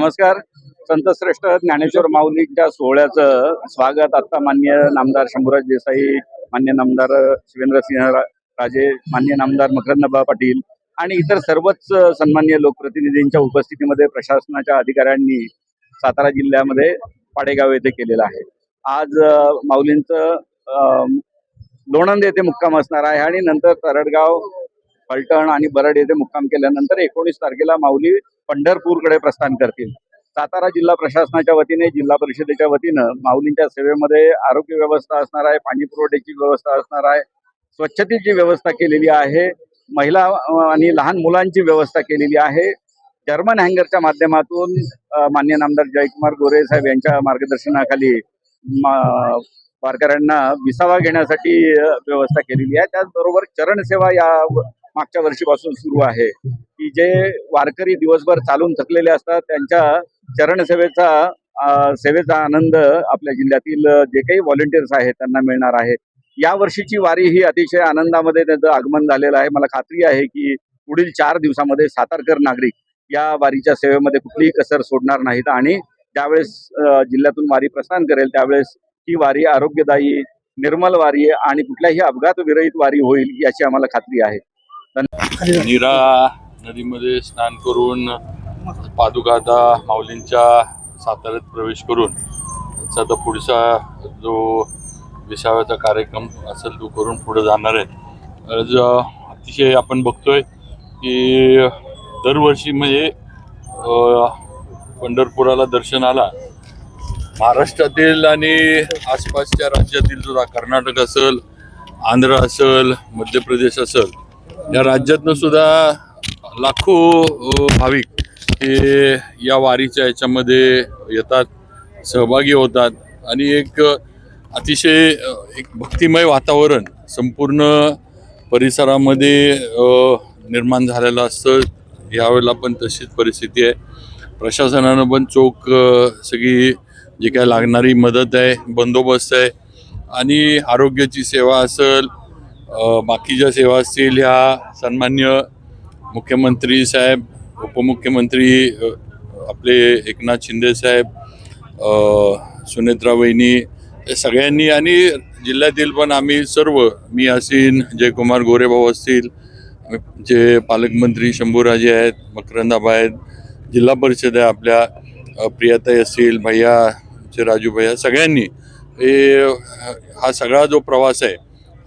नमस्कार. संतश्रेष्ठ ज्ञानेश्वर माऊलींच्या सोहळ्याचं स्वागत आता मान्य नामदार शंभूराज देसाई, मान्य नामदार शिवेंद्रसिंह राजे, मान्य नामदार मकरंदबा पाटील आणि इतर सर्वच सन्मान्य लोकप्रतिनिधींच्या उपस्थितीमध्ये प्रशासनाच्या अधिकाऱ्यांनी सातारा जिल्ह्यामध्ये पाडेगाव येथे केलेलं आहे. आज माऊलींचं लोणंद येथे मुक्काम असणार आहे आणि नंतर तरडगाव, फलटण आणि बरड येथे मुक्काम केल्यानंतर 19 तारखेला माऊली पंढरपूरकडे प्रस्थान करतील. सातारा जिल्हा प्रशासनाच्या वतीने, जिल्हा परिषदेच्या वतीनं माऊलींच्या सेवेमध्ये आरोग्य व्यवस्था असणार आहे, पाणी पुरवठ्याची व्यवस्था असणार आहे, स्वच्छतेची व्यवस्था केलेली आहे, महिला आणि लहान मुलांची व्यवस्था केलेली आहे. जर्मन हँगरच्या माध्यमातून मान्य नामदार जयकुमार गोरे साहेब यांच्या मार्गदर्शनाखाली वारकऱ्यांना विसावा घेण्यासाठी व्यवस्था केलेली आहे. त्याचबरोबर चरणसेवा या मागच्या वर्षीपासून सुरू आहे की जे वारकरी दिवसभर चालून थकलेले असतात त्यांच्या सेवेचा आनंद आपल्या जिल्ह्यातील जे काही व्हॉलंटियर्स आहेत त्यांना मिळणार आहे. या वर्षीची वारी ही अतिशय आनंदामध्ये त्याचं आगमन झालेलं आहे. मला खात्री आहे की पुढील 4 दिवसामध्ये सातारकर नागरिक या वारीच्या सेवेमध्ये कुठलीही कसर सोडणार नाहीत आणि ज्यावेळेस जिल्ह्यातून वारी प्रस्थान करेल त्यावेळेस ही वारी आरोग्यदायी, निर्मल वारी आणि कुठल्याही अपघात विरहित वारी होईल याची आम्हाला खात्री आहे. नीरा नदीमध्ये स्नान करून पादुका आता माऊलींच्या साताऱ्यात प्रवेश करून त्याचा आता पुढचा जो विसाव्याचा कार्यक्रम असेल तो करून पुढे जाणार आहे. आज अतिशय आपण बघतोय की दरवर्षी म्हणजे पंढरपुराला दर्शनाला महाराष्ट्रातील आणि आसपासच्या राज्यातील सुद्धा कर्नाटक असेल, आंध्र असेल, मध्य प्रदेश असेल, या राज्यातनं सुद्धा लाखो भाविक हे या वारीच्या याच्यामध्ये येतात, सहभागी होतात आणि एक अतिशय एक भक्तिमय वातावरण संपूर्ण परिसरामध्ये निर्माण झालेलं असतं. यावेळेला पण तशीच परिस्थिती आहे. प्रशासनानं पण चोख सगळी जी काय लागणारी मदत आहे, बंदोबस्त आहे आणि आरोग्याची सेवा असेल, बाकीच्या सेवा असतील, ह्या सन्मान्य मुख्यमंत्री साहेब, उपमुख्यमंत्री आपले एकनाथ शिंदे साहेब, सुनेत्रा वहिनी हे सगळ्यांनी आणि जिल्ह्यातील पण आम्ही सर्व, मी असीन, जयकुमार गोरे भाऊ असतील, जे पालकमंत्री शंभूराजे आहेत, मकरंदाबा आहेत, जिल्हा परिषद आहे आपल्या, प्रियाताई असतील, भैयाचे राजू भैया, सगळ्यांनी हा सगळा जो प्रवास आहे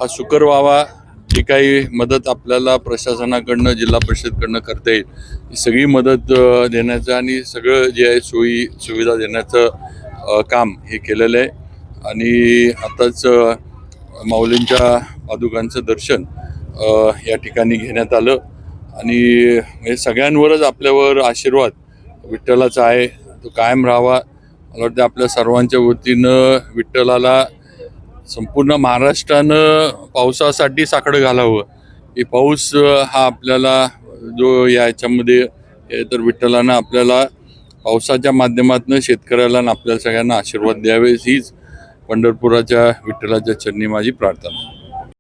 हा सुकर व्हावा. जी काही मदत आपल्याला प्रशासनाकडनं, जिल्हा परिषदकडनं करता येईल ही सगळी मदत देण्याचं आणि सगळं जे आहे सोयी सुविधा देण्याचं काम हे केलेलं आहे. आणि आताच माऊलींच्या पादुकांचं दर्शन या ठिकाणी घेण्यात आलं आणि म्हणजे सगळ्यांवरच आपल्यावर आशीर्वाद विठ्ठलाचा आहे, तो कायम राहावा. मला वाटतं आपल्या सर्वांच्या वतीनं विठ्ठलाला संपूर्ण महाराष्ट्रानं पावसासाठी साकडं घालावं. हे पाऊस हा आपल्याला जो याच्यामध्ये तर विठ्ठलानं आपल्याला पावसाच्या माध्यमातून शेतकऱ्याला आणि आपल्या सगळ्यांना आशीर्वाद द्यावे हीच पंढरपुराच्या विठ्ठलाच्या चरणी माझी प्रार्थना.